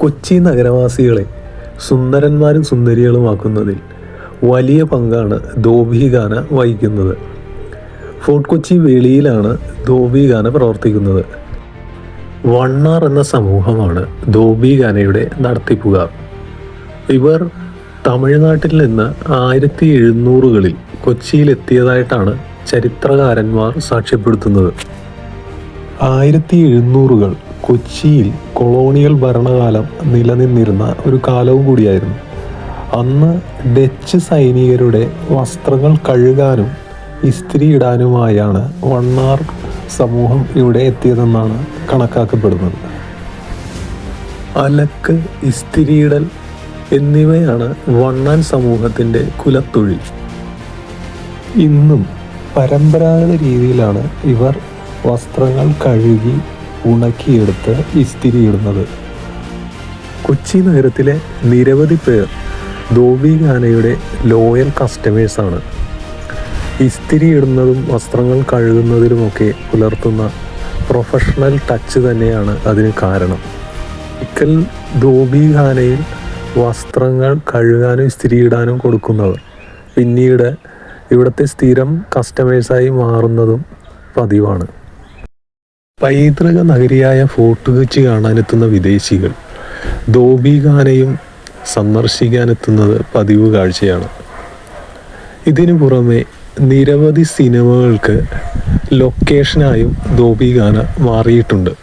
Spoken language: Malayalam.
കൊച്ചി നഗരവാസികളെ സുന്ദരന്മാരും സുന്ദരികളുമാക്കുന്നതിൽ വലിയ പങ്കാണ് ധോബിഖാന വഹിക്കുന്നത്. ഫോർട്ട് കൊച്ചി വേളിയിലാണ് ധോബിഖാന പ്രവർത്തിക്കുന്നത്. വണ്ണാർ എന്ന സമൂഹമാണ് ധോബിഖാനയുടെ നടത്തിപ്പുകാർ. ഇവർ തമിഴ്നാട്ടിൽ നിന്ന് 1700-കളിൽ കൊച്ചിയിലെത്തിയതായിട്ടാണ് ചരിത്രകാരന്മാർ സാക്ഷ്യപ്പെടുത്തുന്നത്. 1700-കൾ കൊച്ചിയിൽ കൊളോണിയൽ ഭരണകാലം നിലനിന്നിരുന്ന ഒരു കാലവും കൂടിയായിരുന്നു. അന്ന് ഡച്ച് സൈനികരുടെ വസ്ത്രങ്ങൾ കഴുകാനും ഇസ്തിരിയിടാനുമായാണ് വണ്ണാർ സമൂഹം ഇവിടെ എത്തിയതെന്നാണ് കണക്കാക്കപ്പെടുന്നത്. അലക്ക്, ഇസ്തിരിയിടൽ എന്നിവയാണ് വണ്ണാൻ സമൂഹത്തിൻ്റെ കുലത്തൊഴിൽ. ഇന്നും പരമ്പരാഗത രീതിയിലാണ് ഇവർ വസ്ത്രങ്ങൾ കഴുകി ഉണക്കിയെടുത്ത് ഇസ്തിരിയിടുന്നത്. കൊച്ചി നഗരത്തിലെ നിരവധി പേർ ധോബിഖാനയുടെ ലോയൽ കസ്റ്റമേഴ്സാണ്. ഇസ്തിരിയിടുന്നതും വസ്ത്രങ്ങൾ കഴുകുന്നതിലുമൊക്കെ പുലർത്തുന്ന പ്രൊഫഷണൽ ടച്ച് തന്നെയാണ് അതിന് കാരണം. ഒരിക്കൽ ധോബിഖാനയിൽ വസ്ത്രങ്ങൾ കഴുകാനും ഇസ്തിരിയിടാനും കൊടുക്കുന്നവർ പിന്നീട് ഇവിടുത്തെ സ്ഥിരം കസ്റ്റമേഴ്സായി മാറുന്നതും പതിവാണ്. പൈതൃക നഗരിയായ ഫോർട്ട് കൊച്ചി കാണാനെത്തുന്ന വിദേശികൾ ധോബിഖാനയും സന്ദർശിക്കാനെത്തുന്നത് പതിവ് കാഴ്ചയാണ്. ഇതിനു പുറമെ നിരവധി സിനിമകൾക്ക് ലൊക്കേഷനായും ധോബിഖാന മാറിയിട്ടുണ്ട്.